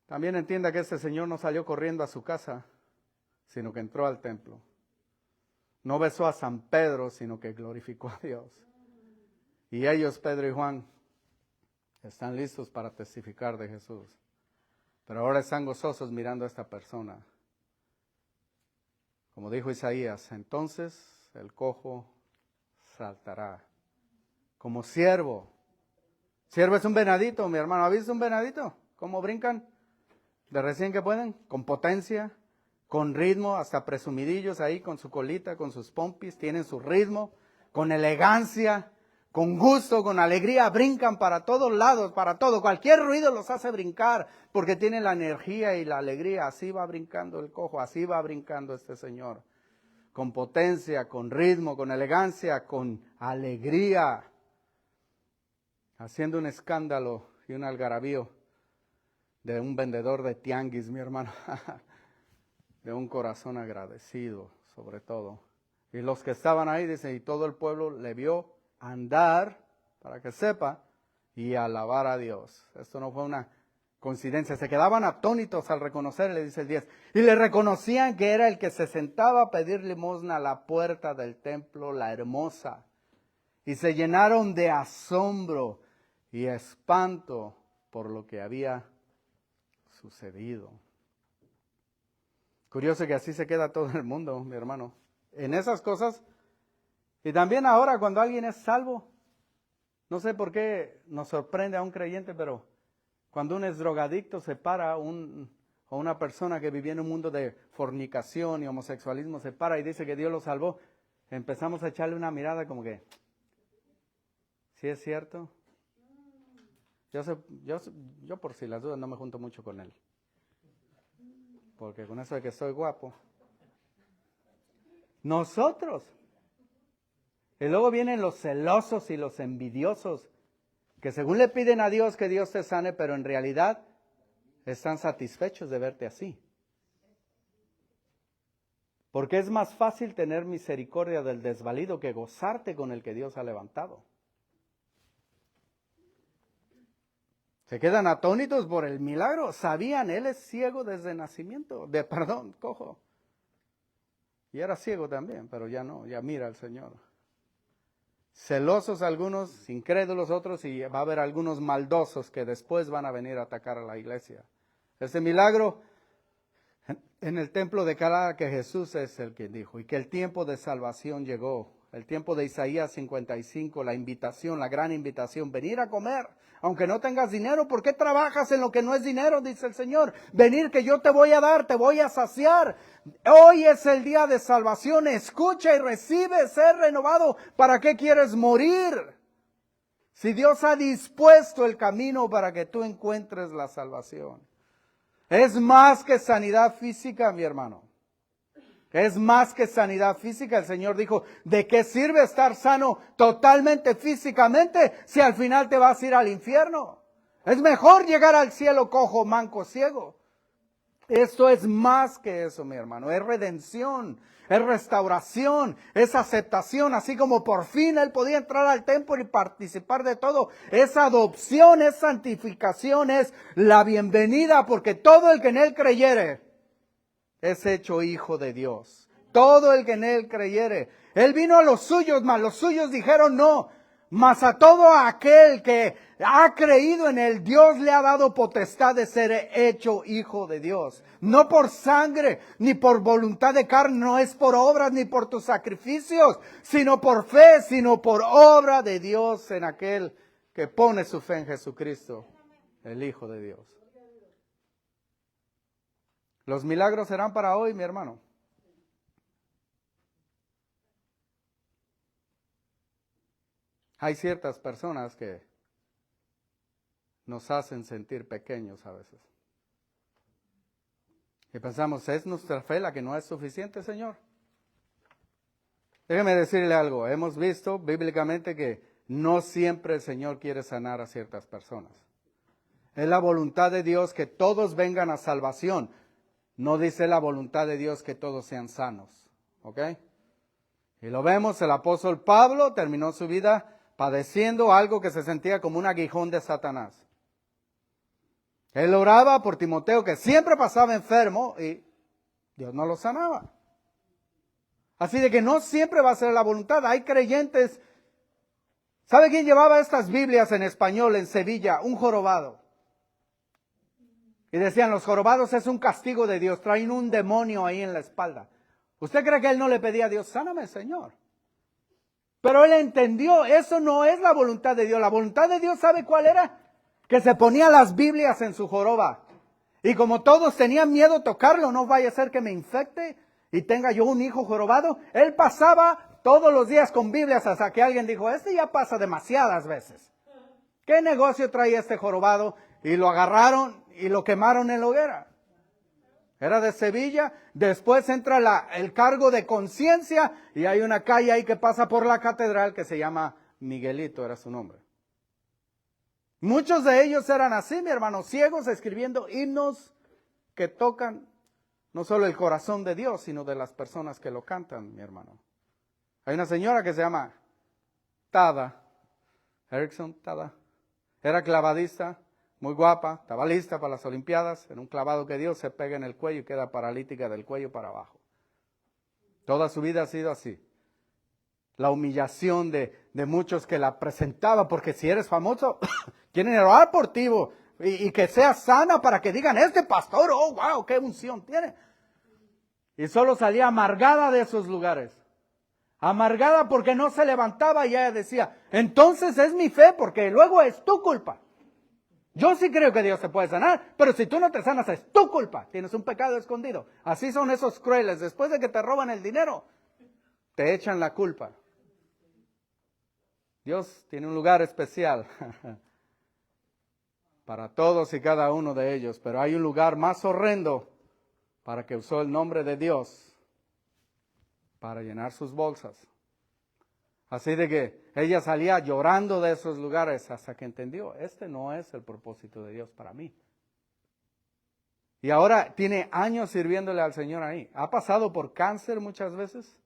También entienda que este señor no salió corriendo a su casa, sino que entró al templo. No besó a San Pedro, sino que glorificó a Dios. Y ellos, Pedro y Juan, están listos para testificar de Jesús. Pero ahora están gozosos mirando a esta persona. Como dijo Isaías, entonces el cojo saltará como ciervo. Ciervo es un venadito, mi hermano. ¿Ha visto un venadito? ¿Cómo brincan? De recién que pueden, con potencia, con ritmo, hasta presumidillos ahí con su colita, con sus pompis, tienen su ritmo, con elegancia, con gusto, con alegría, brincan para todos lados, para todo. Cualquier ruido los hace brincar porque tienen la energía y la alegría. Así va brincando el cojo, así va brincando este señor. Con potencia, con ritmo, con elegancia, con alegría. Haciendo un escándalo y un algarabío de un vendedor de tianguis, mi hermano. De un corazón agradecido, sobre todo. Y los que estaban ahí, dicen, y todo el pueblo le vio andar, para que sepa, y alabar a Dios. Esto no fue una coincidencia. Se quedaban atónitos al reconocerle, dice el 10. Y le reconocían que era el que se sentaba a pedir limosna a la puerta del templo, la hermosa. Y se llenaron de asombro y espanto por lo que había sucedido. Curioso que así se queda todo el mundo, mi hermano, en esas cosas. Y también ahora cuando alguien es salvo, no sé por qué nos sorprende a un creyente, pero cuando un es drogadicto se para, o una persona que vivía en un mundo de fornicación y homosexualismo se para y dice que Dios lo salvó, empezamos a echarle una mirada como que, ¿sí es cierto? Yo por si las dudas no me junto mucho con él. Porque con eso de que soy guapo. Nosotros. Y luego vienen los celosos y los envidiosos, que según le piden a Dios que Dios te sane, pero en realidad están satisfechos de verte así. Porque es más fácil tener misericordia del desvalido que gozarte con el que Dios ha levantado. Se quedan atónitos por el milagro. Sabían, él es ciego desde nacimiento. Cojo. Y era ciego también, pero ya no, ya mira al Señor. Celosos algunos, incrédulos otros, y va a haber algunos maldosos que después van a venir a atacar a la iglesia. Este milagro en el templo de Cana, que Jesús es el que dijo, y que el tiempo de salvación llegó. El tiempo de Isaías 55, la invitación, la gran invitación, venir a comer, aunque no tengas dinero. ¿Por qué trabajas en lo que no es dinero? Dice el Señor. Venir que yo te voy a dar, te voy a saciar. Hoy es el día de salvación, escucha y recibe, ser renovado. ¿Para qué quieres morir? Si Dios ha dispuesto el camino para que tú encuentres la salvación. Es más que sanidad física, mi hermano. Es más que sanidad física. El Señor dijo, ¿de qué sirve estar sano totalmente físicamente si al final te vas a ir al infierno? Es mejor llegar al cielo cojo, manco, ciego. Esto es más que eso, mi hermano. Es redención, es restauración, es aceptación. Así como por fin Él podía entrar al templo y participar de todo. Es adopción, es santificación, es la bienvenida, porque todo el que en Él creyere es hecho hijo de Dios. Todo el que en Él creyere. Él vino a los suyos, mas los suyos dijeron no. Mas a todo aquel que ha creído en Él, Dios le ha dado potestad de ser hecho hijo de Dios. No por sangre, ni por voluntad de carne, no es por obras, ni por tus sacrificios, sino por fe, sino por obra de Dios en aquel que pone su fe en Jesucristo, el Hijo de Dios. Los milagros serán para hoy, mi hermano. Hay ciertas personas que nos hacen sentir pequeños a veces. Y pensamos, ¿es nuestra fe la que no es suficiente, Señor? Déjeme decirle algo. Hemos visto bíblicamente que no siempre el Señor quiere sanar a ciertas personas. Es la voluntad de Dios que todos vengan a salvación. No dice la voluntad de Dios que todos sean sanos. ¿Ok? Y lo vemos, el apóstol Pablo terminó su vida padeciendo algo que se sentía como un aguijón de Satanás. Él oraba por Timoteo, que siempre pasaba enfermo, y Dios no lo sanaba. Así de que no siempre va a ser la voluntad. Hay creyentes. ¿Sabe quién llevaba estas Biblias en español en Sevilla? Un jorobado. Y decían, los jorobados es un castigo de Dios, traen un demonio ahí en la espalda. ¿Usted cree que él no le pedía a Dios, sáname, Señor? Pero él entendió, eso no es la voluntad de Dios. La voluntad de Dios, ¿sabe cuál era? Que se ponía las Biblias en su joroba. Y como todos tenían miedo a tocarlo, no vaya a ser que me infecte y tenga yo un hijo jorobado, él pasaba todos los días con Biblias hasta que alguien dijo, este ya pasa demasiadas veces. ¿Qué negocio trae este jorobado? Y lo agarraron y lo quemaron en la hoguera. Era de Sevilla. Después entra el cargo de conciencia y hay una calle ahí que pasa por la catedral que se llama Miguelito, era su nombre. Muchos de ellos eran así, mi hermano, ciegos, escribiendo himnos que tocan no solo el corazón de Dios, sino de las personas que lo cantan, mi hermano. Hay una señora que se llama Tada, Erickson Tada. Era clavadista, muy guapa, estaba lista para las Olimpiadas. En un clavado que dio se pega en el cuello y queda paralítica del cuello para abajo. Toda su vida ha sido así. La humillación de muchos que la presentaba, porque si eres famoso, quieren orar por ti y que seas sana para que digan, este pastor, oh wow, qué unción tiene. Y solo salía amargada de esos lugares. Amargada porque no se levantaba y ella decía, entonces es mi fe porque luego es tu culpa. Yo sí creo que Dios te puede sanar, pero si tú no te sanas es tu culpa. Tienes un pecado escondido. Así son esos crueles. Después de que te roban el dinero, te echan la culpa. Dios tiene un lugar especial para todos y cada uno de ellos, pero hay un lugar más horrendo para que usó el nombre de Dios para llenar sus bolsas. Así de que ella salía llorando de esos lugares hasta que entendió, este no es el propósito de Dios para mí. Y ahora tiene años sirviéndole al Señor ahí. Ha pasado por cáncer muchas veces.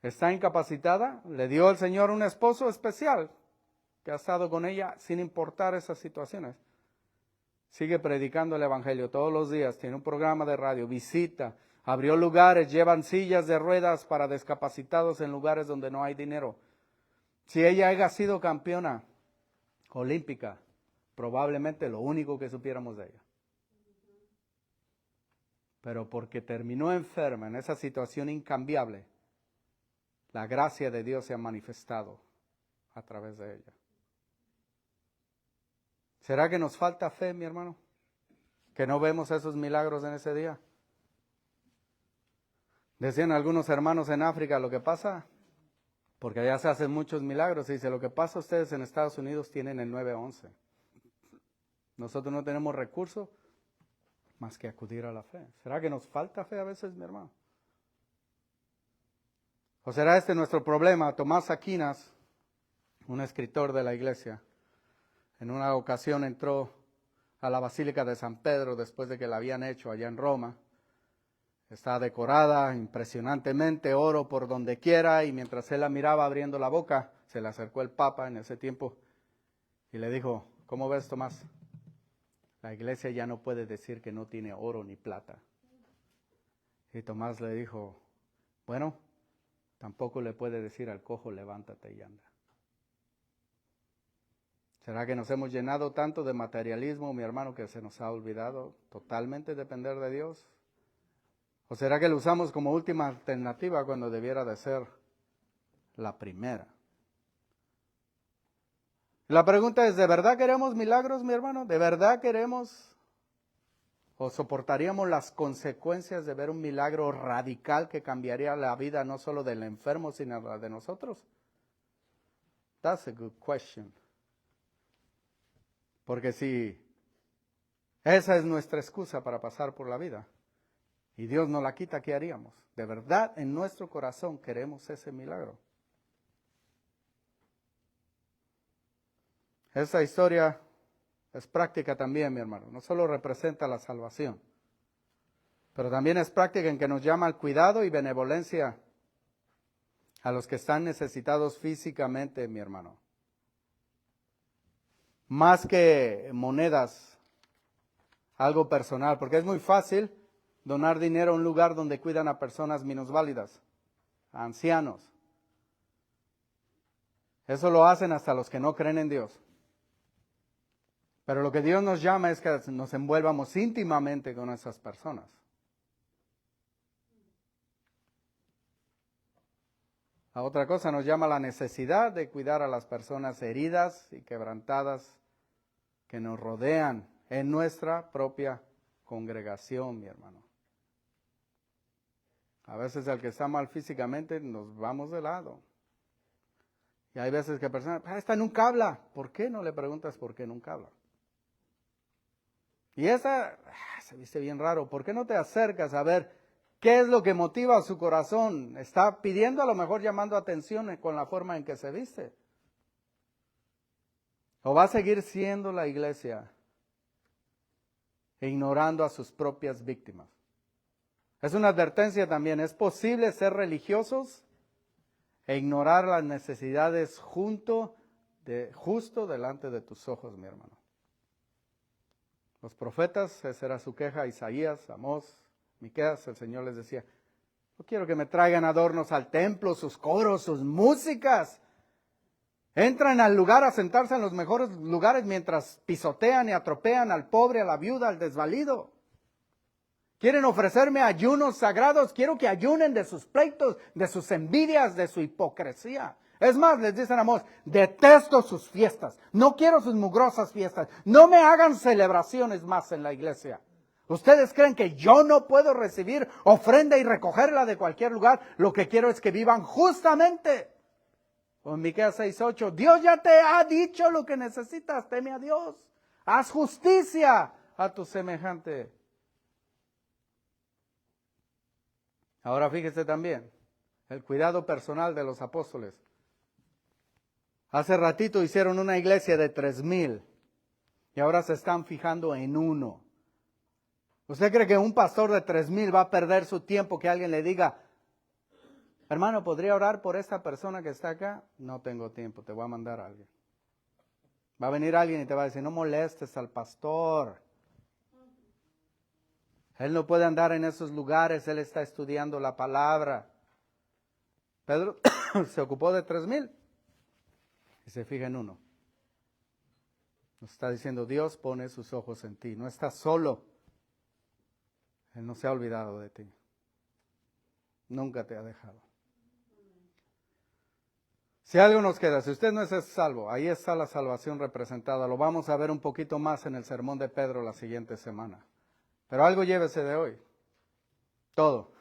Está incapacitada. Le dio al Señor un esposo especial que ha estado con ella sin importar esas situaciones. Sigue predicando el Evangelio todos los días. Tiene un programa de radio, visita. Abrió lugares, llevan sillas de ruedas para discapacitados en lugares donde no hay dinero. Si ella haya sido campeona olímpica, probablemente lo único que supiéramos de ella. Pero porque terminó enferma en esa situación incambiable, la gracia de Dios se ha manifestado a través de ella. ¿Será que nos falta fe, mi hermano? ¿Que no vemos esos milagros en ese día? Decían algunos hermanos en África, lo que pasa, porque allá se hacen muchos milagros, y dice, lo que pasa ustedes en Estados Unidos tienen el 911. Nosotros no tenemos recursos más que acudir a la fe. ¿Será que nos falta fe a veces, mi hermano? ¿O será este nuestro problema? Tomás Aquinas, un escritor de la iglesia, en una ocasión entró a la Basílica de San Pedro después de que la habían hecho allá en Roma. Está decorada impresionantemente, oro por donde quiera, y mientras él la miraba abriendo la boca, se le acercó el Papa en ese tiempo y le dijo, ¿cómo ves, Tomás? La iglesia ya no puede decir que no tiene oro ni plata. Y Tomás le dijo, bueno, tampoco le puede decir al cojo, levántate y anda. ¿Será que nos hemos llenado tanto de materialismo, mi hermano, que se nos ha olvidado totalmente depender de Dios? ¿O será que lo usamos como última alternativa cuando debiera de ser la primera? La pregunta es, ¿de verdad queremos milagros, mi hermano? ¿De verdad queremos o soportaríamos las consecuencias de ver un milagro radical que cambiaría la vida no solo del enfermo, sino la de nosotros? That's a good question. Porque si esa es nuestra excusa para pasar por la vida y Dios nos la quita, ¿qué haríamos? ¿De verdad en nuestro corazón queremos ese milagro? Esta historia es práctica también, mi hermano. No solo representa la salvación, pero también es práctica en que nos llama al cuidado y benevolencia a los que están necesitados físicamente, mi hermano. Más que monedas, algo personal, porque es muy fácil donar dinero a un lugar donde cuidan a personas minusválidas, a ancianos. Eso lo hacen hasta los que no creen en Dios. Pero lo que Dios nos llama es que nos envuelvamos íntimamente con esas personas. A otra cosa nos llama la necesidad de cuidar a las personas heridas y quebrantadas que nos rodean en nuestra propia congregación, mi hermano. A veces el que está mal físicamente nos vamos de lado. Y hay veces que personas, esta nunca habla. ¿Por qué no le preguntas por qué nunca habla? Y esa se viste bien raro. ¿Por qué no te acercas a ver qué es lo que motiva a su corazón? Está pidiendo, a lo mejor llamando atención con la forma en que se viste. ¿O va a seguir siendo la iglesia e ignorando a sus propias víctimas? Es una advertencia también. Es posible ser religiosos e ignorar las necesidades justo delante de tus ojos, mi hermano. Los profetas, esa era su queja, Isaías, Amós, Miqueas, el Señor les decía, no quiero que me traigan adornos al templo, sus coros, sus músicas. Entran al lugar a sentarse en los mejores lugares mientras pisotean y atropean al pobre, a la viuda, al desvalido. Quieren ofrecerme ayunos sagrados, quiero que ayunen de sus pleitos, de sus envidias, de su hipocresía. Es más, les dicen a Amós, detesto sus fiestas, no quiero sus mugrosas fiestas, no me hagan celebraciones más en la iglesia. ¿Ustedes creen que yo no puedo recibir ofrenda y recogerla de cualquier lugar? Lo que quiero es que vivan justamente. O en Miqueas 6:8, Dios ya te ha dicho lo que necesitas, teme a Dios. Haz justicia a tu semejante. Ahora fíjese también, el cuidado personal de los apóstoles. Hace ratito hicieron una iglesia de 3,000 y ahora se están fijando en uno. ¿Usted cree que un pastor de 3,000 va a perder su tiempo que alguien le diga, hermano, ¿podría orar por esta persona que está acá? No tengo tiempo, te voy a mandar a alguien. Va a venir alguien y te va a decir, no molestes al pastor. Él no puede andar en esos lugares, él está estudiando la palabra. Pedro se ocupó de 3,000 y se fija en uno. Nos está diciendo, Dios pone sus ojos en ti, no estás solo. Él no se ha olvidado de ti. Nunca te ha dejado. Si algo nos queda, si usted no es salvo, ahí está la salvación representada. Lo vamos a ver un poquito más en el sermón de Pedro la siguiente semana. Pero algo llévese de hoy. Todo.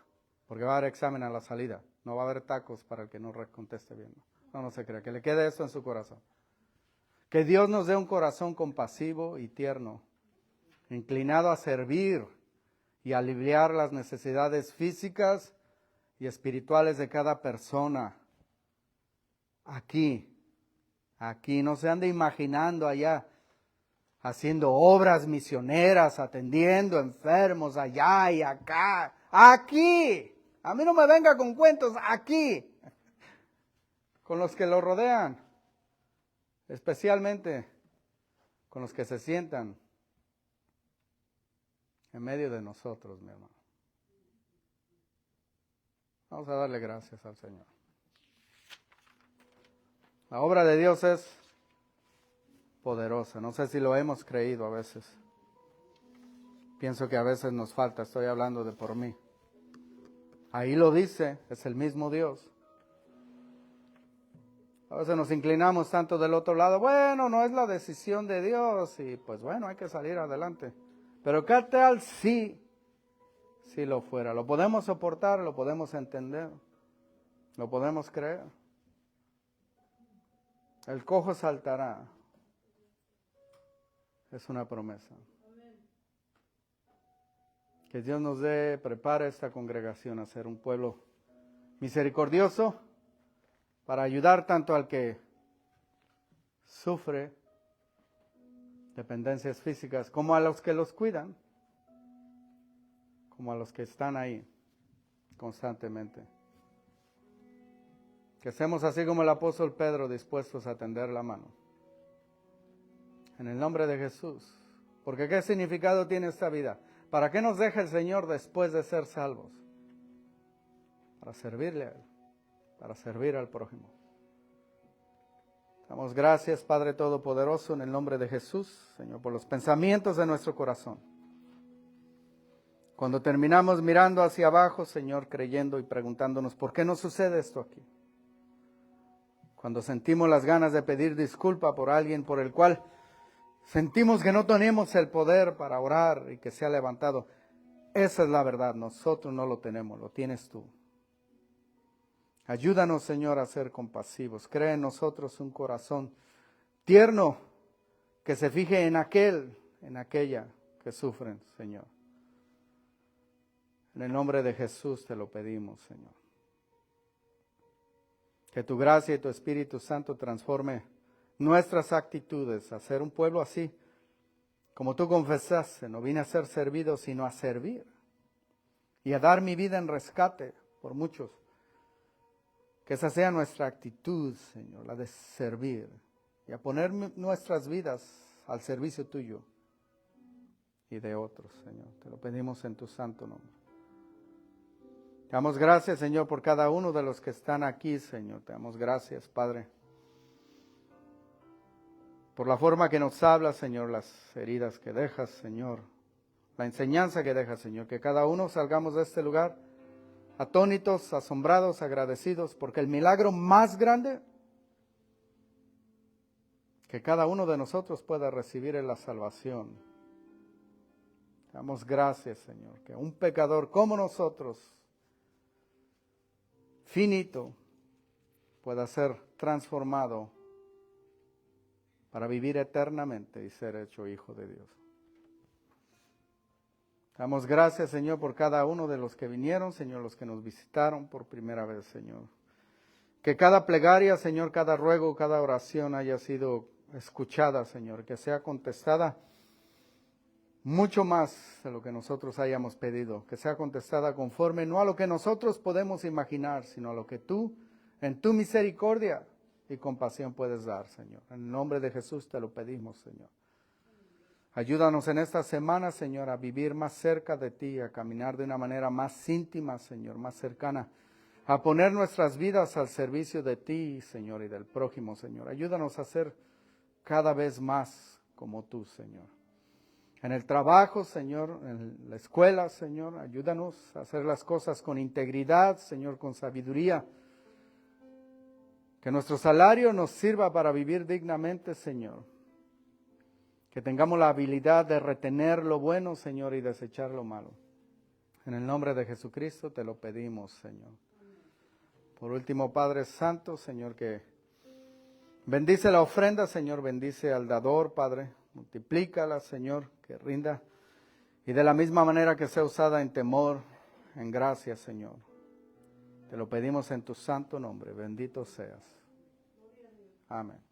Porque va a haber examen a la salida. No va a haber tacos para el que no conteste bien. No se crea. Que le quede esto en su corazón. Que Dios nos dé un corazón compasivo y tierno. Inclinado a servir y aliviar las necesidades físicas y espirituales de cada persona. Aquí, no se ande imaginando allá, haciendo obras misioneras, atendiendo enfermos allá y acá. Aquí, a mí no me venga con cuentos, aquí, con los que lo rodean, especialmente con los que se sientan en medio de nosotros, mi hermano. Vamos a darle gracias al Señor. La obra de Dios es poderosa. No sé si lo hemos creído a veces. Pienso que a veces nos falta, estoy hablando de por mí. Ahí lo dice, es el mismo Dios. A veces nos inclinamos tanto del otro lado, bueno, no es la decisión de Dios y pues bueno, hay que salir adelante. Pero ¿qué tal si lo fuera? ¿Lo podemos soportar? ¿Lo podemos entender? ¿Lo podemos creer? El cojo saltará. Es una promesa. Que Dios nos prepare esta congregación a ser un pueblo misericordioso para ayudar tanto al que sufre dependencias físicas como a los que los cuidan, como a los que están ahí constantemente. Que seamos así como el apóstol Pedro, dispuestos a tender la mano. En el nombre de Jesús. Porque ¿qué significado tiene esta vida? ¿Para qué nos deja el Señor después de ser salvos? Para servirle a Él, para servir al prójimo. Damos gracias, Padre Todopoderoso, en el nombre de Jesús, Señor, por los pensamientos de nuestro corazón. Cuando terminamos mirando hacia abajo, Señor, creyendo y preguntándonos, ¿por qué no sucede esto aquí? Cuando sentimos las ganas de pedir disculpa por alguien por el cual sentimos que no tenemos el poder para orar y que se ha levantado. Esa es la verdad, nosotros no lo tenemos, lo tienes tú. Ayúdanos, Señor, a ser compasivos. Crea en nosotros un corazón tierno que se fije en aquel, en aquella que sufren, Señor. En el nombre de Jesús te lo pedimos, Señor. Que tu gracia y tu Espíritu Santo transforme nuestras actitudes a ser un pueblo así, como tú confesaste, no vine a ser servido, sino a servir y a dar mi vida en rescate por muchos. Que esa sea nuestra actitud, Señor, la de servir y a poner nuestras vidas al servicio tuyo y de otros, Señor. Te lo pedimos en tu santo nombre. Te damos gracias, Señor, por cada uno de los que están aquí, Señor. Te damos gracias, Padre, por la forma que nos hablas, Señor, las heridas que dejas, Señor, la enseñanza que dejas, Señor. Que cada uno salgamos de este lugar atónitos, asombrados, agradecidos, porque el milagro más grande que cada uno de nosotros pueda recibir es la salvación. Te damos gracias, Señor, que un pecador como nosotros, finito, pueda ser transformado para vivir eternamente y ser hecho hijo de Dios. Damos gracias, Señor, por cada uno de los que vinieron, Señor, los que nos visitaron por primera vez, Señor. Que cada plegaria, Señor, cada ruego, cada oración haya sido escuchada, Señor, que sea contestada mucho más de lo que nosotros hayamos pedido, que sea contestada conforme no a lo que nosotros podemos imaginar, sino a lo que tú, en tu misericordia y compasión puedes dar, Señor. En el nombre de Jesús te lo pedimos, Señor. Ayúdanos en esta semana, Señor, a vivir más cerca de ti, a caminar de una manera más íntima, Señor, más cercana, a poner nuestras vidas al servicio de ti, Señor, y del prójimo, Señor. Ayúdanos a ser cada vez más como tú, Señor. En el trabajo, Señor, en la escuela, Señor, ayúdanos a hacer las cosas con integridad, Señor, con sabiduría. Que nuestro salario nos sirva para vivir dignamente, Señor. Que tengamos la habilidad de retener lo bueno, Señor, y desechar lo malo. En el nombre de Jesucristo te lo pedimos, Señor. Por último, Padre Santo, Señor, que bendice la ofrenda, Señor, bendice al dador, Padre. Multiplícala, Señor, que rinda. Y de la misma manera que sea usada en temor, en gracia, Señor. Te lo pedimos en tu santo nombre. Bendito seas. Amén.